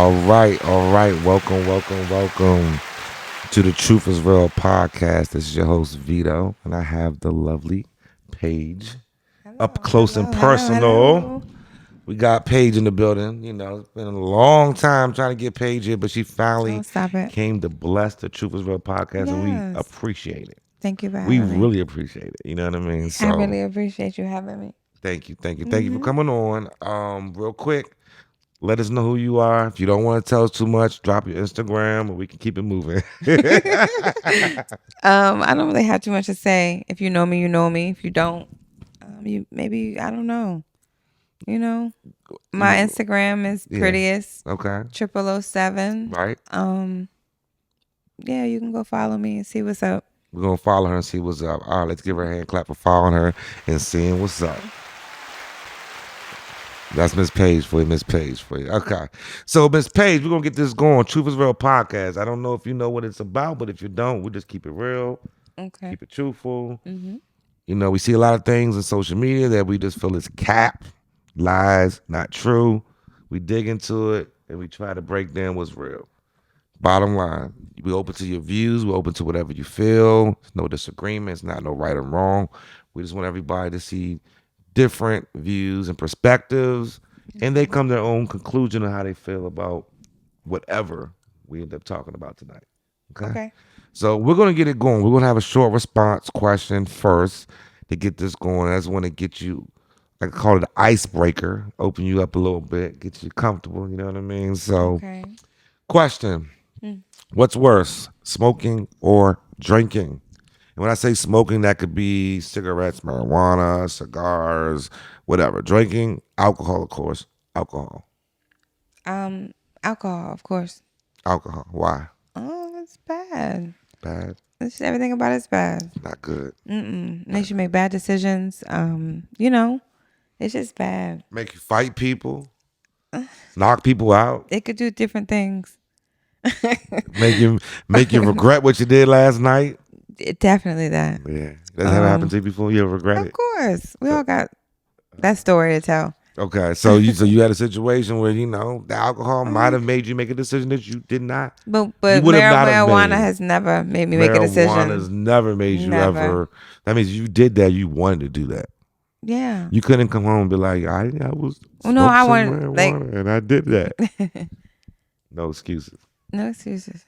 All right. Welcome to the Truth is Real podcast. This is your host Vedo, and I have the lovely Paige up close and personal. Hello. We got Paige in the building. It's been a long time trying to get Paige here, but she Oh, finally stop it. came to bless the Truth is Real podcast, and we Yes. appreciate it. Thank you for We having me. really appreciate it. You know what I mean? I So really appreciate you having me. thank you for coming on. Real quick. Let us know who you are. If you don't want to tell us too much, drop your Instagram and we can keep it moving. I don't really have too much to say. If you know me, you know me. If you don't, you maybe I don't know. You know, my Instagram is Yeah. prettiest Okay. 0007. Right. Yeah, you can go follow me and see what's up. We're going to follow her and see what's up. All right, let's give her a hand clap for following her and seeing what's up. That's Miss Page for you, Miss Page for you. Okay. So, Miss Page, we're going to get this going. Truth is Real podcast. I don't know if you know what it's about, but if you don't, we just keep it real, Okay. keep it truthful. Mm-hmm. We see a lot of things in social media that we just feel is cap, lies, not true. We dig into it and we try to break down what's real. Bottom line, we open to your views. We're open to whatever you feel. There's no disagreements, not no right or wrong. We just want everybody to see different views and perspectives, and they come to their own conclusion on how they feel about whatever we end up talking about tonight. Okay? Okay. So we're going to get it going. We're going to have a short response question first to get this going. I just want to get you, I call it an icebreaker, open you up a little bit, get you comfortable. You know what I mean? So, Okay. question. What's worse, smoking or drinking? And when I say smoking, that could be cigarettes, marijuana, cigars, whatever. Drinking, alcohol, of course. Alcohol. Um, Alcohol, of course. Alcohol. Why? Oh, it's bad. Bad. Everything about it's bad. Not good. Makes you make bad decisions. You know, it's just bad. Make you fight people. Knock people out. It could do different things. Make you regret what you did last night. Definitely that. Yeah. Does that ever happen to you before? You ever regret Of it? course, we all got that story to tell. Okay, so you had a situation where the alcohol might have made you make a decision that you did not. But You would have not have marijuana made. has never made me make a Marijuana's decision. never made you Never. ever. That means you did that. You wanted to do that. Yeah. You couldn't come home and be like, I was Well, no, I some want marijuana and I did that. No excuses. no excuses.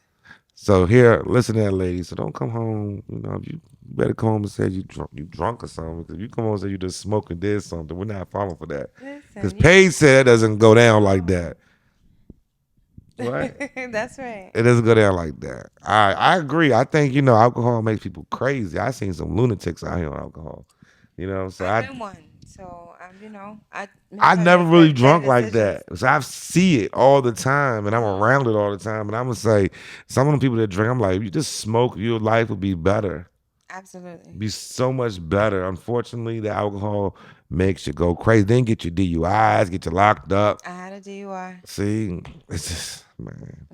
So here, listen to that, lady. So don't come home. If you better come home and say you drunk or something. Because if you come home and say you just smoked and did something, we're not falling for that. Because Paige said it doesn't go down like that. What? That's right. It doesn't go down like that. I agree. I think alcohol makes people crazy. I seen some lunatics out here on alcohol. So I've been one, so I never really drunk like that. So I see it all the time, and I'm around it all the time. And I'm gonna say, some of the people that drink, I'm like, if you just smoke, your life would be better. Absolutely. Be so much better. Unfortunately, the alcohol makes you go crazy. Then get your DUIs, get you locked up. I had a DUI. See, it's just man,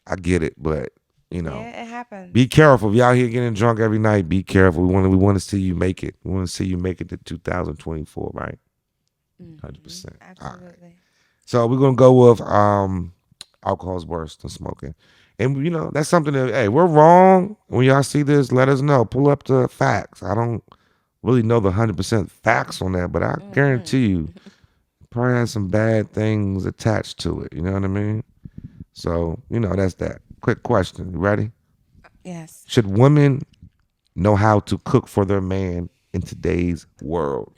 I get it, but Yeah, it happens. be careful. If y'all here getting drunk every night, be careful. We want to see you make it. We want to see you make it to 2024, right? 100%. Absolutely. Right. So we're gonna go with alcohol's worse than smoking. And that's something that, hey, we're wrong. When y'all see this, let us know. Pull up the facts. I don't really know the 100% facts on that, but I guarantee you probably has some bad things attached to it. You know what I mean? So, that's that. Quick question. You ready? Yes. Should women know how to cook for their man in today's world?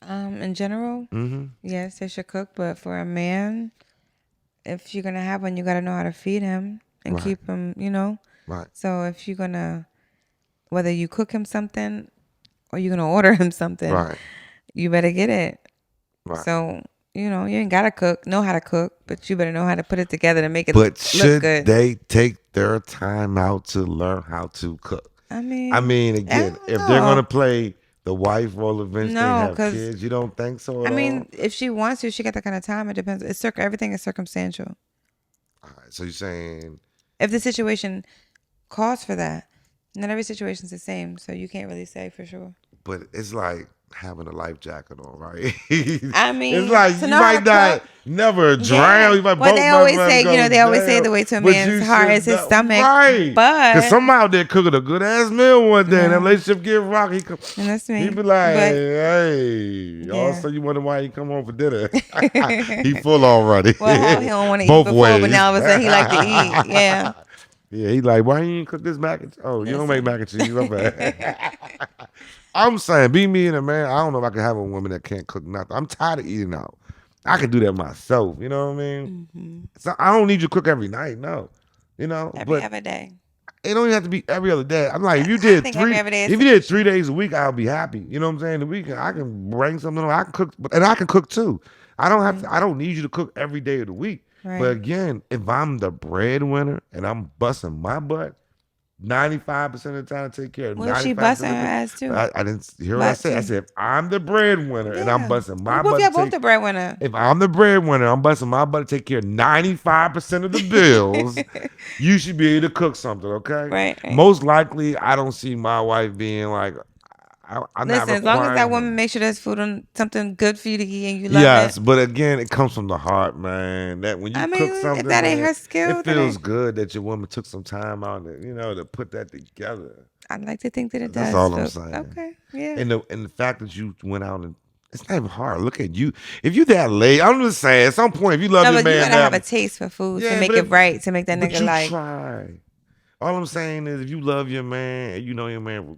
In general, yes, they should cook. But for a man, if you're gonna have one, you gotta know how to feed him and Right. keep him. Right. So if you're gonna, whether you cook him something or you're gonna order him something, Right. you better get it. Right. So you ain't gotta know how to cook, but you better know how to put it together to make it But look should good. they take their time out to learn how to cook? I mean, Again, I if don't they're know. gonna play the wife role eventually No, and have 'cause, kids, you don't think so I at mean, all? if she wants to, she got that kind of time. It depends. Everything is circumstantial. All right, so you're saying, If the situation calls for that, not every situation's the same, so you can't really say for sure. but it's like having a life jacket on, right? I It's mean, like to you know how to might not cook. never drown. Yeah. You might Well, boat they might always never say, go they always say down, the way to a but man's you heart should is his know, stomach. right? Cause But some out there cooking a good ass meal one day, and that yeah, relationship get rocky. and that's He me. be like, But hey, all of a yeah. sudden you wonder why he come home for dinner. He full already, Well, he don't want to eat both before, but ways. now all of a sudden he like to eat. Yeah. Yeah, he like, why you ain't cook this mac and cheese? Oh, you don't make Listen. mac and cheese. My bad. I'm saying, be me and a man. I don't know if I can have a woman that can't cook nothing. I'm tired of eating out. I can do that myself. You know what I mean? Hmm. So I don't need you to cook every night. No, you know. Every But other day. it don't even have to be every other day. I'm like, I think every other day is if you did three sufficient. days a week, I'll be happy. You know what I'm saying? The weekend, I Hmm. can bring something. I can cook, and I can cook too. I don't have Right. to. I don't need you to cook every day of the week. But Right. again, if I'm the breadwinner and I'm busting my butt, 95% of the time, I take care of What if she 95% busting her of it. ass too? I didn't hear what I But said. I too. said, if I'm the breadwinner and I'm Yeah. busting my What if butt to y'all both take, the breadwinner? if I'm the breadwinner, I'm busting my butt to take care of 95% of the bills, you should be able to cook something, okay? Right. Right. Most likely, I don't see my wife being like, I'm not Listen, as long as that requiring woman him. makes sure there's food on something good for you to eat and you love it. Yes, but again, it comes from the heart, man. That when you I cook mean, if something, that ain't man, her it skill, then feels good that your woman took some time out, to put that together. I'd like to think that it That's does. all I'm So saying. okay, yeah. And the fact that you went out and it's not even hard. Look at you. If you that late, I'm just saying. At some point, if you love No, your but you man gotta have a that, taste for food to yeah, make it right, to make that but nigga you like. try. All I'm saying is, if you love your man and you know your man,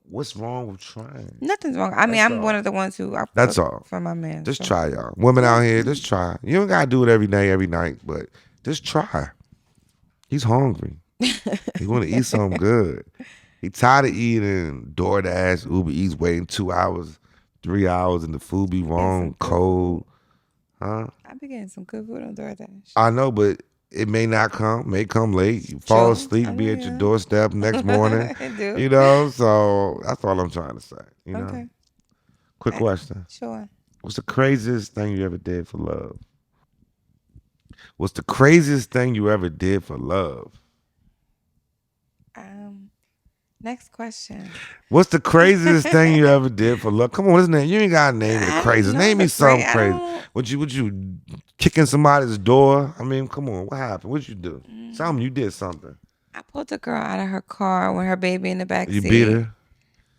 what's wrong with trying? Nothing's wrong. I mean, That's I'm one all. of the ones who I That's cook all. for my man. Just So try, y'all. Women yeah, out here, just try. You don't gotta do it every day, every night, but just try. He's hungry. He want to eat something good. He tired of eating DoorDash, Uber Eats, waiting 2 hours, 3 hours, and the food be getting some wrong, good food. cold. Huh? I be getting some good food on DoorDash. I know, but it may not come, may come late. You fall True. I asleep, know, be at your yeah. doorstep next morning, I do. you know? So that's all I'm trying to say. Okay. Quick question. Sure. What's the craziest thing you ever did for love? What's the craziest thing you ever did for love? Um. Next question. What's the craziest thing you ever did for love? Come on, isn't it? You ain't got to name me the I don't craziest. know Name me the something crazy. I crazy. don't. What you kicking somebody's door? I mean, come on, what happened? What'd you do? Tell Mm, me you did something. I pulled the girl out of her car with her baby in the back You beat seat. her.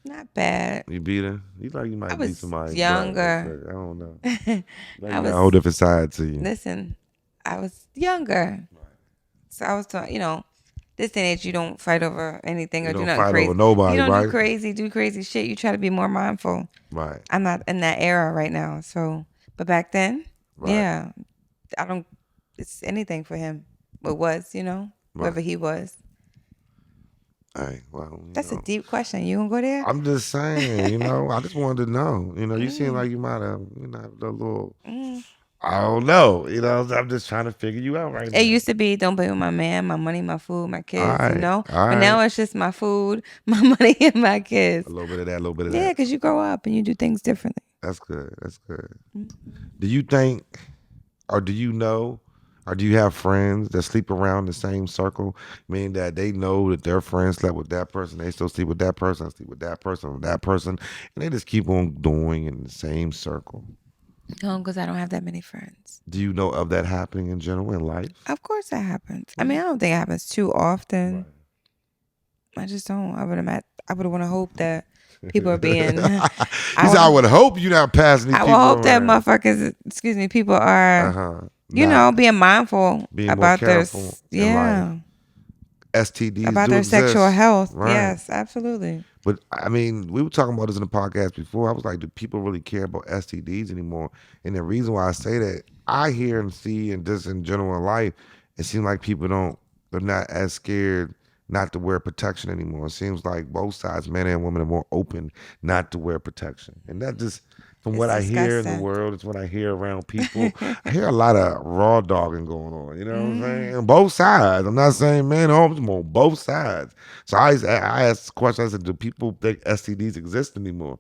Not bad. You beat her. You like you I might beat was somebody's butt. younger. I don't know. Like I you got a whole was different side to you. listen. I was younger, so I was doing. This day and age, you don't fight over anything You or do don't nothing fight over crazy. You nobody, don't right? do crazy shit. You try to be more mindful. Right. I'm not in that era right now. So, but back then, Right. yeah, I don't. It's anything for him. It was, Right. whoever he was. Hey, well, That's a deep question. You gonna go there? I'm just saying, I just wanted to know. You seem Mm, like you might have, a little. mm. I don't know. I'm just trying to figure you out right It now. used to be don't play with my man, my money, my food, my All kids. right. All But right. now it's just my food, my money, and my A kids. little bit of that, a little bit of Yeah, that. because you grow up and you do things differently. That's good. That's good. Mhm. Do you think, or do you know, or do you have friends that sleep around the same circle, meaning that they know that their friends slept with that person, they still sleep with that person, sleep with that person, and they just keep on doing in the same circle? No, because I don't have that many friends. Do you know of that happening in general in life? Of course that happens. I mean, I don't think it happens too often. Right. I just don't. I would want to hope that people are being. You I said, I would. would hope you're not passing these I would people hope that around. motherfuckers. Excuse me. People Uh are. huh. Not Being mindful being more about their. careful in life. Yeah. STDs About do their sexual exist. health. Right. Yes, absolutely. But I mean, we were talking about this in the podcast before. I was like, do people really care about STDs anymore? And the reason why I say that, I hear and see, and just in general in life, it seems like people they're not as scared not to wear protection anymore. It seems like both sides, men and women, are more open not to wear protection. And that just, from It's what I hear in the disgusting. world, it's what I hear around people. I hear a lot of raw dogging going on. You know what I'm Mm. saying? On both sides. I'm not saying men or women, on both sides. So I asked the question. I said, do people think STDs exist anymore?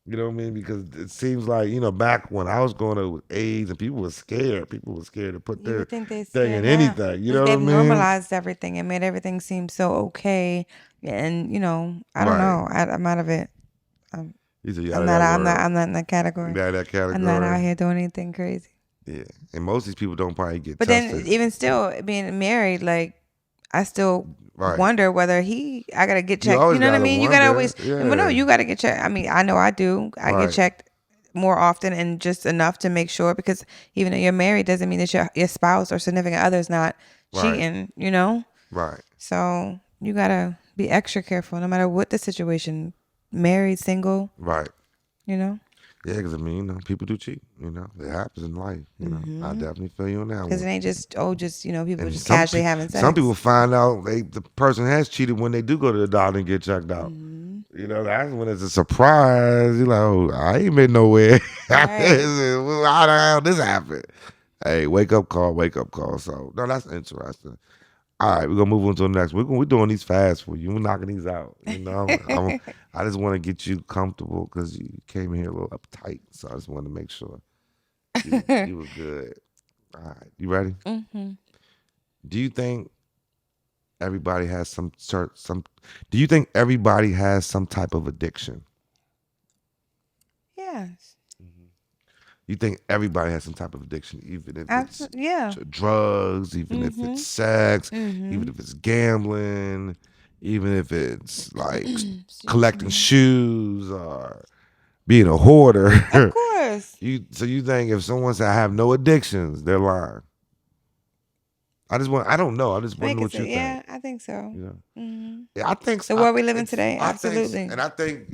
You know what I mean? Because it seems like, back when I was growing up with AIDS and people were scared. People were scared to put You their would think they're thing scared in now anything. You because know what they've I mean? normalized everything and made everything seem so okay. And I don't Right. know. I'm out of it. Um, You said you out I'm of not. that I'm not. world. I'm not in that You category. out of that I'm not out category. here doing anything crazy. Yeah, and most of these people don't probably get But then, tested. even still, being married, like I still Right. wonder whether he. I gotta get You checked. You always know what I gotta mean? You gotta wonder. always. Well, no, Yeah. you gotta get checked. I mean, I know I do. I get Right. checked more often and just enough to make sure, because even though you're married doesn't mean that your spouse or significant other is not Right. cheating. You know, Right. so you gotta be extra careful no matter what the situation. Married, single. Right. You know, Yeah, because I mean, people do cheat. It happens in life. I mm-hmm. definitely feel you on that Because it one. ain't just just people And just casually having some people sex. find out the person has cheated when they do go to the doctor and get checked out. Mm-hmm. That's when it's a surprise. You're like, oh, I ain't been nowhere. How Right. the hell this happened? Hey, wake up call. So no, that's interesting. All right, we're gonna move on to the next. We're doing these fast for you. We're knocking these out. I just want to get you comfortable because you came here a little uptight. So I just want to make sure you were good. All right, you ready? hmm Do you think everybody has some? Do you think everybody has some type of addiction? Yes. You think everybody has some type of addiction, even if it's Absolutely. Yeah. drugs, even if it's Mhm. sex, even Mhm. if it's gambling, even if it's like Excuse collecting me. shoes or being a hoarder. Of course. You think if someone said I have no addictions, they're lying. I don't know. I just want to Make know it what so. you think. Yeah, I think so. You know. Mhm. Yeah, I think The I, world we live in it's today. I think Absolutely. and I think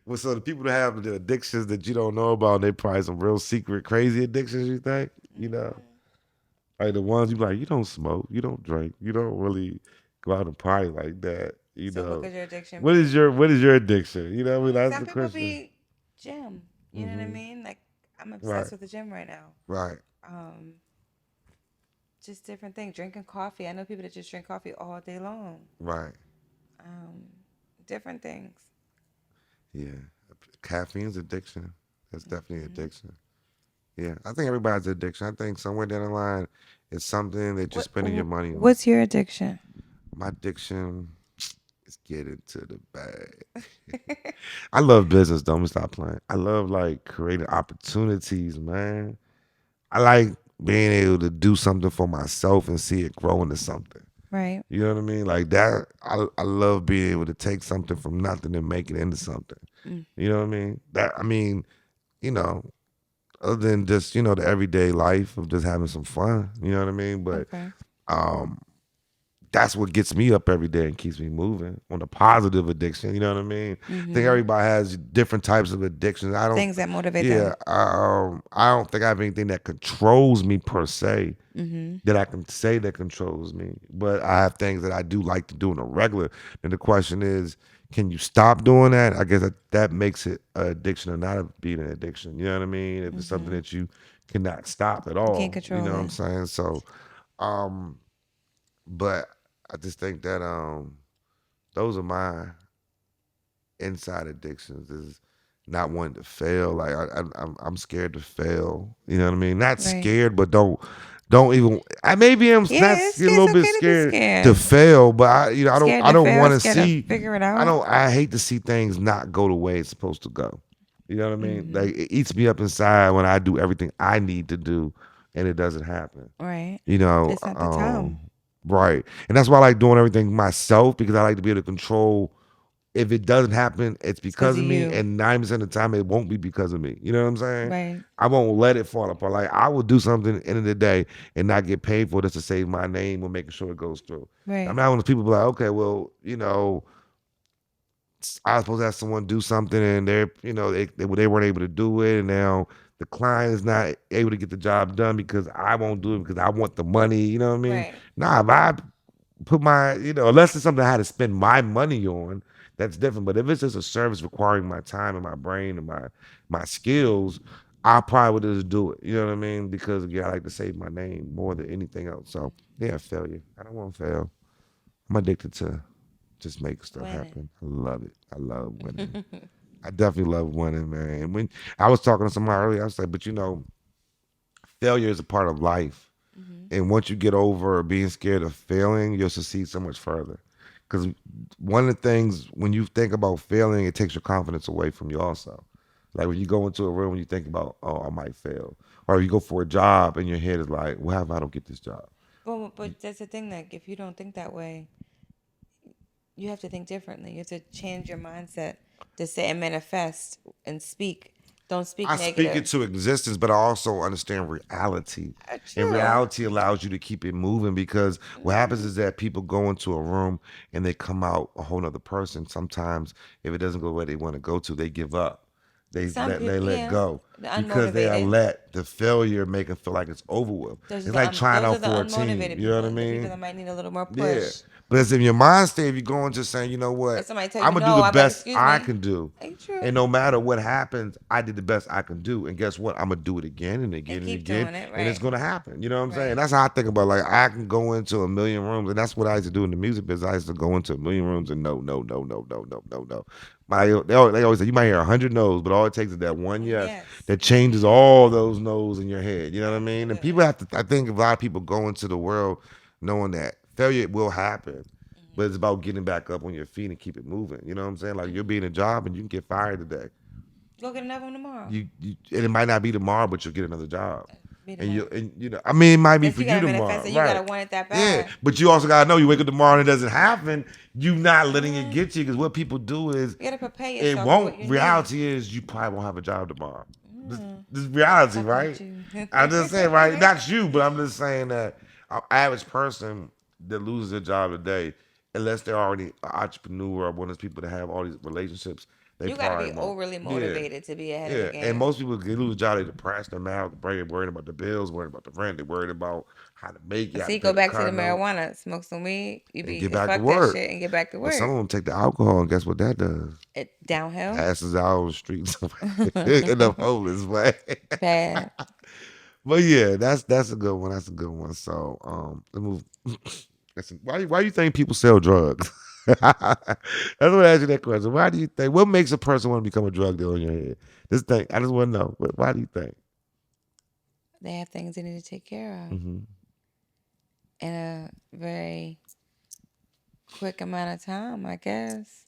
well, so the people that have the addictions that you don't know about, they probably some real secret crazy addictions. You think like the ones you like, you don't smoke, you don't drink, you don't really go out and party like that. So what could your addiction What is be? your addiction? I mean, that's Some the people question. be gym. You know what I Hmm. mean? Like I'm obsessed Right, with the gym right now. right, Um, just different things. Drinking coffee. I know people that just drink coffee all day long. right. Um, different things. Yeah, caffeine's addiction. That's definitely Mhm. addiction. Yeah, I think everybody's addiction. I think somewhere down the line, it's something that you're spending your money on. What's your addiction? My addiction is getting to the bag. I love business. Don't stop playing. I love like creating opportunities, man. I like being able to do something for myself and see it grow into something. Right. You know what I mean? Like that. I love being able to take something from nothing and make it into something. Mm. You know what I mean? You know, other than just the everyday life of just having some fun. You know what I mean? But Okay. um, that's what gets me up every day and keeps me moving on a positive addiction. You know what I mean? I think Mhm. everybody has different types of addictions. I don't, Things that motivate yeah, them. I don't think I have anything that controls me per se Mhm. that I can say that controls me. But I have things that I do like to do on a regular. And the question is, can you stop doing that? I guess that makes it an addiction or not being an addiction. You know what I mean? If it's something Mhm. that you cannot stop at You can't all. You know control what I'm it. saying? So, um, but I just think that those are my inside addictions is not wanting to fail. Like I'm scared to fail. You know what I mean? Not Right. scared, but don't even. I maybe I'm not Yeah, a it's little bit okay to be scared to scared. fail, but Scared I to don't fail. want to Scared to see. figure it out. I hate to see things not go the way it's supposed to go. You know what I mean? Mhm. Like it eats me up inside when I do everything I need to do and it doesn't happen. Right. You know, It's not the time. right. And that's why I like doing everything myself because I like to be able to control if it doesn't happen, it's It's because because of of me, you. and 90% of the time it won't be because of me. You know what I'm saying? Right. I won't let it fall apart. Like I will do something at the end of the day and not get paid for it just to save my name or making sure it goes through. I'm Right. not one of those people be like, okay, well, I was supposed to have someone do something and they weren't able to do it, and now the client is not able to get the job done because I won't do it because I want the money. You know what I mean? Right. Nah, if I put unless it's something I had to spend my money on, that's different. But if it's just a service requiring my time and my brain and my skills, I probably would just do it. You know what I mean? Because again, I like to save my name more than anything else. So yeah, failure. I don't want to fail. I'm addicted to just make stuff Winning. happen. I love it. I love winning. I definitely love winning, man. And when I was talking to somebody earlier, I was like, but failure is a part of life. Mhm. And once you get over being scared of failing, you'll succeed so much further. Because one of the things when you think about failing, it takes your confidence away from you also. Like when you go into a room and you think about, oh, I might fail, or you go for a job and your head is like, what if I don't get this job? Well, but that's the thing. Like, if you don't think that way, you have to think differently. You have to change your mindset to say and manifest and speak. Don't speak I speak it negative. to existence, but I also understand reality. And True. reality allows you to keep it moving because what happens is that people go into a room and they come out a whole nother person. Sometimes if it doesn't go where they want to go to, they give up. Some They people, let yeah, go the because they are unmotivated. let the failure make them feel like it's over with. It's like trying Those out are the for a team. unmotivated You know what I people, the people mean? that might need a little more Yeah. push. But it's in your mind state if you go into saying, you know Or what, somebody tell I'm you gonna do no, the I'm like, best excuse I me. can do. Ain't true. And no matter what happens, I did the best I can do. And guess what? I'm gonna do it again and And again and keep again. doing it. And it's Right. gonna happen. You know what I'm saying? Right. That's how I think about like I can go into a million rooms, and that's what I used to do in the music business. I used to go into a million rooms and no, no, no, no, no, no, no, no. They always say you might hear 100 no's, but all it takes is that one One yes yes. that changes all those no's in your head. You know what I mean? And people Absolutely. have to. I think a lot of people go into the world knowing that failure will happen. But it's about getting back up on your feet and keep it moving. You know what I'm saying? Like you'll be in a job and you can get fired today. Go get another one tomorrow. You and it might not be tomorrow, but you'll get another job. Be And tomorrow. I mean it might be That's for you you gotta manifest tomorrow, it. You right? gotta want it that Yeah, bad. but you also gotta know you wake up tomorrow and it doesn't happen. You not letting it get you because what people do is You gotta prepare it yourself for won't. what you need. Reality is you probably won't have a job tomorrow. This is reality, Talking about right? you. I'm just saying, right? Not you, but I'm just saying that an average person that loses their job today, unless they're already an entrepreneur or one of those people that have all these relationships, they You gotta probably be won't. overly Yeah. motivated to be ahead of the Yeah, and game. most people they lose a job, they depressed, they're mad, they're worried about the bills, worried about the rent, they're worried about how to make it, how So to you pay go the back to car the note, marijuana, smoke some weed. You and be get back to fuck that work. shit and get back to But some work. of them take the alcohol, and guess what that does? It downhill. Passes out on the streets in the homeless way. Bad. But yeah, that's a good one. That's a good one. So let's move. Why do you think people sell drugs? That's what I ask you that question. Why do you think? What makes a person want to become a drug dealer in your head? This thing, I just want to know. Why do you think? They have things they need to take care of Hmm. in a very quick amount of time, I guess.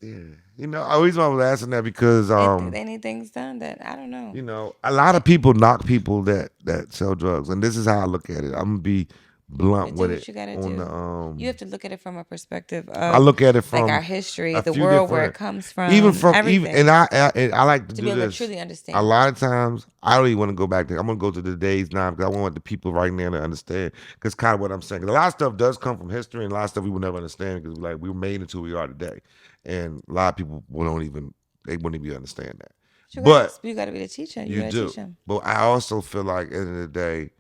Yeah, the reason why I was asking that because They need things done that I don't know. A lot of people knock people that sell drugs, and this is how I look at it. I'm gonna be blunt But do with it. what you gotta On the do. You have to look at it from a perspective I of look at it like our from history, a the few world where it different, comes even from, from even, everything, and I like to to be do able to this. truly A understand. lot of times, I don't even want to go back there. I'm gonna go to the days now because I want the people right now to understand. Because kind of what I'm saying. 'Cause a lot of stuff does come from history, and a lot of stuff we will never understand because like we were made into who we are today, and a lot of people don't even they wouldn't even understand that. But You gotta be the teacher. You you gotta do. teach them. But I also feel like at the end of the day,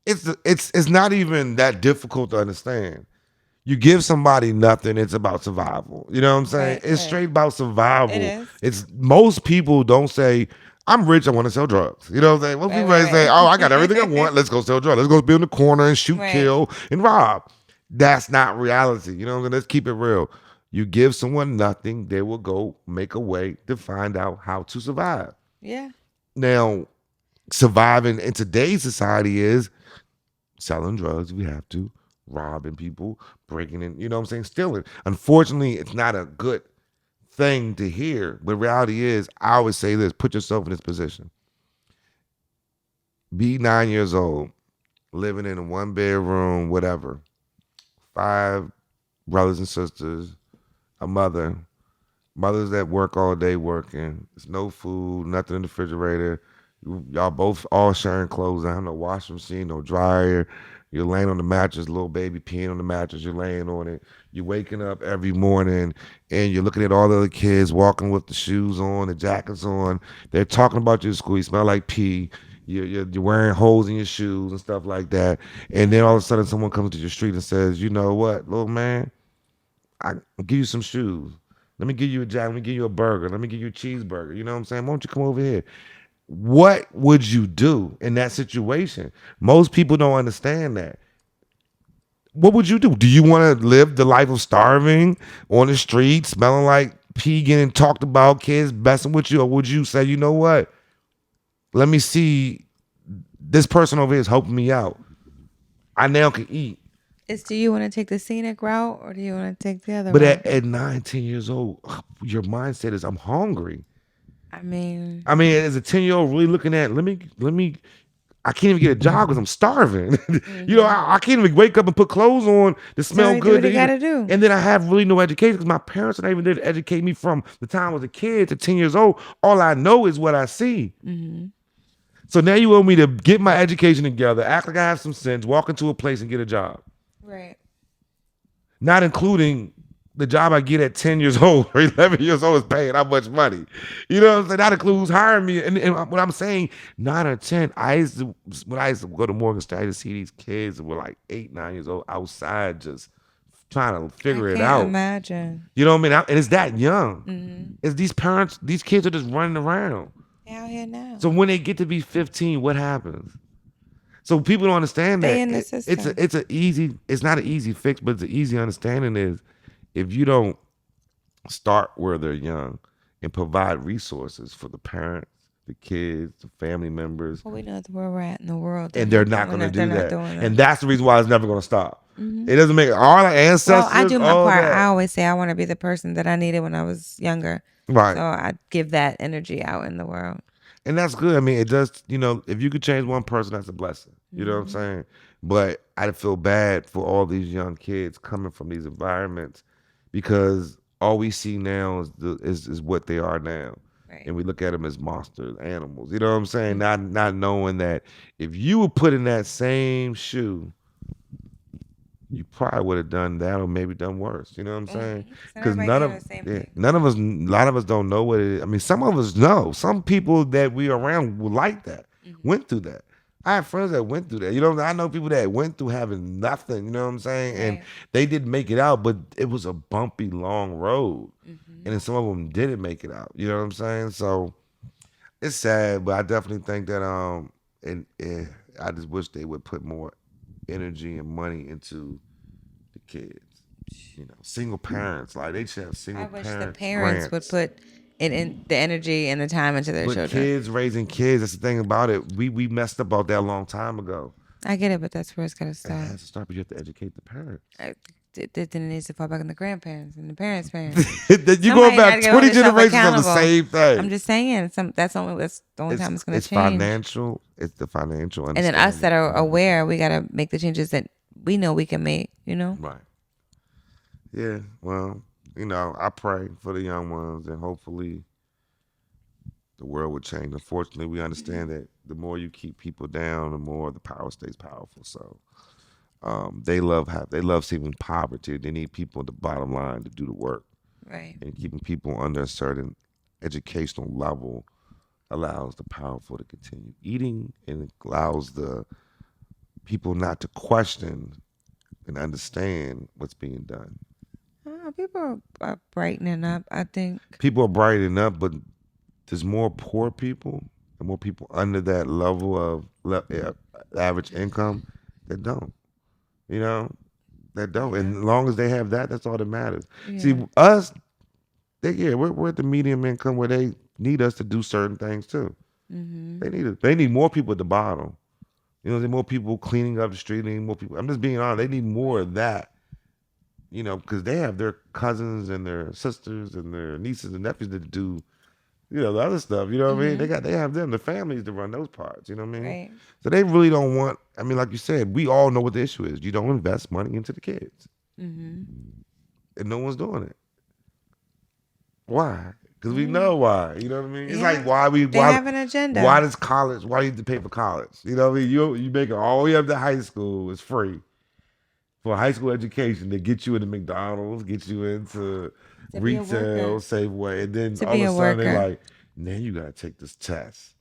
it's not even that difficult to understand. You give somebody nothing, it's about survival. You know what I'm saying? Right, It's right. straight about It survival. is. It's most people don't say, I'm rich, I want to sell drugs. You know what I'm saying? Most Right, people may say, right, oh, I got everything I want, let's go sell drugs. Let's go be in the corner and shoot, right. kill, and rob. That's not reality. You know what I'm saying? Let's keep it real. You give someone nothing, they will go make a way to find out how to survive. Yeah. Now, surviving in today's society is selling drugs if we have to, robbing people, breaking in, you know what I'm saying, stealing. Unfortunately, it's not a good thing to hear, but reality is, I always say this, put yourself in this position. Be 9 years old, living in a one bedroom, whatever, five brothers and sisters, a mother, mothers that work all day working. There's no food, nothing in the refrigerator. Y'all both all sharing clothes. I have no washing machine, no dryer. You're laying on the mattress, little baby peeing on the mattress. You're laying on it. You're waking up every morning and you're looking at all the other kids walking with the shoes on, the jackets on. They're talking about you at school. You smell like pee. You're wearing holes in your shoes and stuff like that. And then all of a sudden, someone comes to your street and says, "You know what, little man? I'll give you some shoes. Let me give you a jacket. Let me give you a burger. Let me give you a cheeseburger. You know what I'm saying? Why don't you come over here?" What would you do in that situation? Most people don't understand that. What would you do? Do you want to live the life of starving on the street, smelling like pee, getting talked about, kids messing with you? Or would you say, you know what? Let me see, this person over here is helping me out. I now can eat. Is do you want to take the scenic route or do you want to take the other But route? at 9, 10 years old, your mindset is I'm hungry. I mean, I mean, as a 10-year-old really looking at, I can't even get a job because I'm starving. I can't even wake up and put clothes on to so smell he do good what to he eat. got to do. And then I have really no education because my parents are not even there to educate me from the time I was a kid to 10 years old. All I know is what I see. So now you want me to get my education together, act like I have some sense, walk into a place and get a job. Right. Not including the job I get at 10 years old or 11 years old is paying how much money. You know what I'm saying? That includes hiring me. And what I'm saying, 9 or 10, when I used to go to Morgan State to see these kids that were like 8, 9 years old outside just trying to I figure it can't out. imagine. You know what I mean? And it's that young. It's these parents, these kids are just running around. They out here now. So when they get to be 15, what happens? So people don't understand Stay that in the system. it's not an easy fix, but the easy understanding is if you don't start where they're young and provide resources for the parents, the kids, the family members, Well, we know where we're at in the world. and they're not going to They're do not that. doing And that. that's the reason why it's never going to stop. It doesn't make all our Well, I ancestors, do my all part. I that. always say I want to be the person that I needed when I was younger. Right. So I give that energy out in the world. And that's good. I mean, it does, if you could change one person, that's a blessing. You know what I'm saying? But I feel bad for all these young kids coming from these environments because all we see now is what they are now. Right. And we look at them as monsters, animals. You know what I'm saying? Not knowing that if you were put in that same shoe, you probably would have done that or maybe done worse. You know what I'm saying? It's not Because everybody doing the same thing. none of us, a lot of us don't know what it is. I mean, some of us know. Some people that we are around were like that, went through that. I have friends that went through that. You know, I know people that went through having nothing. You know what I'm saying? And Right. they didn't make it out, but it was a bumpy, long road. And then some of them didn't make it out. You know what I'm saying? So it's sad, but I definitely think that and I just wish they would put more energy and money into the kids. Single parents, like they should have I single wish the parents parents would grants. put it in the energy and the time into their But children. kids raising kids, that's the thing about it. We messed up about that a long time ago. I get it, but that's where it's got to It start. has to start, but you have to educate the parents. Then it needs to fall back on the grandparents and the parents' parents. You going Somebody got to back get hold 20 themselves generations of the accountable. same I'm thing. just saying, that's the only time it's going to change. Financial. It's the financial And then us understanding. that are aware, we got to make the changes that we know we can make. Right. Yeah. Well, I pray for the young ones and hopefully the world would change. Unfortunately, we understand that the more you keep people down, the more the power stays powerful. So they love seeing poverty. They need people at the bottom line to do the work, Right. and keeping people under a certain educational level allows the powerful to continue eating and allows the people not to question and understand what's being done. People are brightening up, I think. People are brightening up, but there's more poor people and more people under that level of average income that don't. You know, that don't. And as long as they have that, that's all that matters. Yeah. See, us, we're at the medium income where they need us to do certain things too. They need more people at the bottom. They need more people cleaning up the street. They need more people. I'm just being honest. They need more of that. Because they have their cousins and their sisters and their nieces and nephews that do the other stuff, you know what I mean? They have them, the families to run those parts, you know what I mean? Right. So they really don't want, I mean, like you said, we all know what the issue is. You don't invest money into the kids. And no one's doing it. Why? Because we know why. You know what I mean? It's like They have an agenda. why does college, why do you have to pay for college? You know what I mean? You make it all the way up to high school, it's free. For high school education, they get you into McDonald's, get you into To be a worker. retail, Safeway, and then To all be of a a sudden they're worker. like, now you gotta take this test.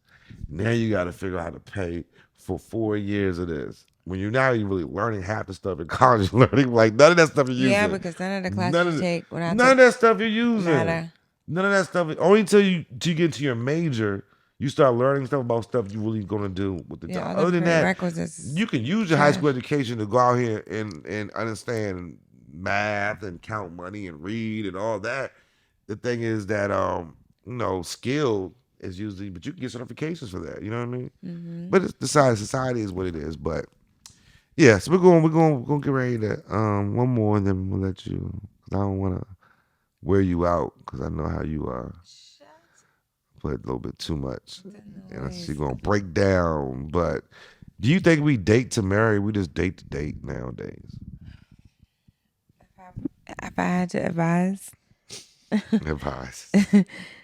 Now you gotta figure out how to pay for 4 years of this. When you're really learning half the stuff in college, you're learning like none of that stuff you're using. Yeah, because none of the classes None of you take when I none of took that stuff you're using. matter. None of that stuff. Only until you get into your major, you start learning stuff about stuff you really gonna do with the Yeah, job. all the Other than that, prerequisites is you can use your high trash. school education to go out here and understand math and count money and read and all that. The thing is that skill is usually, but you can get certifications for that. You know what I mean? But it's society is what it is. But Yeah, so we're gonna get ready to one more, and then we'll let you. 'Cause I don't want to wear you out because I know how you are. Shut Put a little bit too much, the and she's noise. gonna break down. But do you think we date to marry? We just date to date nowadays. If I had to advise, Advice,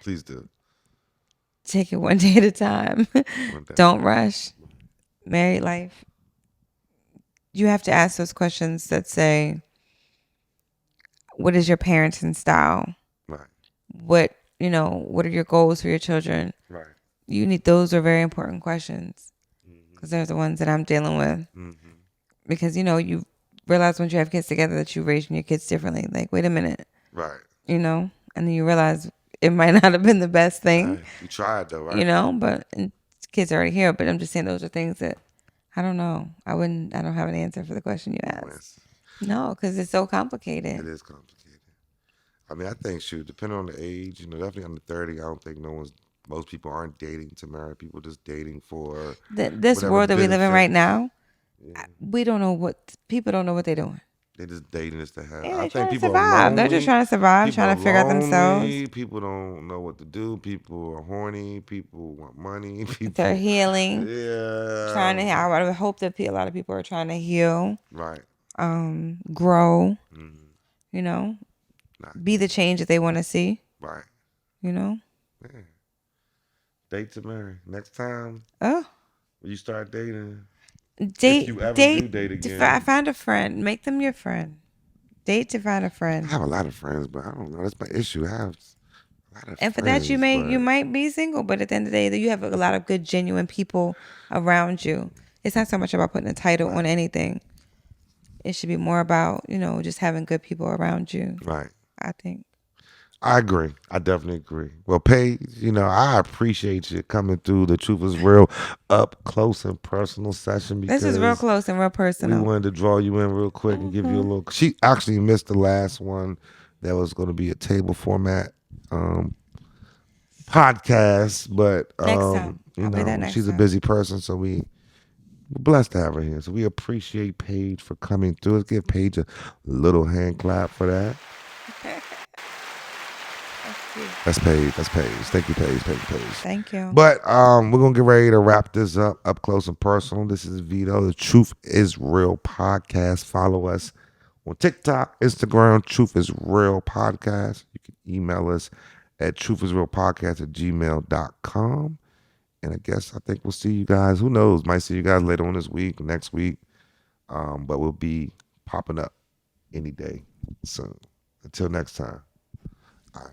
please do take it one day at a time. one day. Don't rush. Married life. You have to ask those questions that say, what is your parenting style? Right, What are your goals for your children? right. You need, those are very important questions because they're the ones that I'm dealing with. Mm-hmm. Because, you realize once you have kids together that you're raising your kids differently. Like, wait a minute, Right, and then you realize it might not have been the best thing, right. You tried though, right? but and kids are already here. But I'm just saying those are things that I don't know. I don't have an answer for the question you No asked. answer. No, because it's so It complicated. is complicated. I mean, I think shoot, depending on the age, definitely under 30. I don't think most people aren't dating to marry. People just dating for This whatever world that we live in right benefits. now, Yeah. we don't know what people don't know what they're doing. They just dating just to have. Yeah, I they're think trying to people are survive. They're just lonely. trying to survive, People are trying to figure out themselves. lonely. People don't know what to do. People are horny. People want money. They're People, healing, yeah, trying to. I would hope that a lot of people are trying to heal, right. grow. Mm, You know, not be the change that they want to see. right. You know. Yeah. Date to marry. Next time Oh, you start dating, if you date, ever do date. date again. Find a friend. Make them your friend. Date to find a I friend. have a lot of friends, but I don't know. That's my issue. I have a lot of And for that, friends, you but might be single, but at the end of the day, you have a lot of good, genuine people around you. It's not so much about putting a title right, on anything. It should be more about just having good people around you. right. I think I agree. I definitely agree. Well, Paige, I appreciate you coming through the Truth is Real up close and personal session this is real because close and real we personal. wanted to draw you in real quick and give you a little. She actually missed the last one that was going to be a table format um, podcast, but Next time, I'll be there next she's a time. busy person, so we're blessed to have her here. So we appreciate Paige for coming through. Let's give Paige a little hand clap for that. That's Paige. That's Paige. Thank you, Paige. Thank you, Paige. Thank you. But we're gonna get ready to wrap this up close and personal. This is Vedo, the Truth is Real podcast. Follow us on TikTok, Instagram, Truth is Real podcast. You can email us at truthisrealpodcast at gmail.com. And I think we'll see you guys. Who knows? Might see you guys later on this week, next week. But we'll be popping up any day soon. Until next time. All right.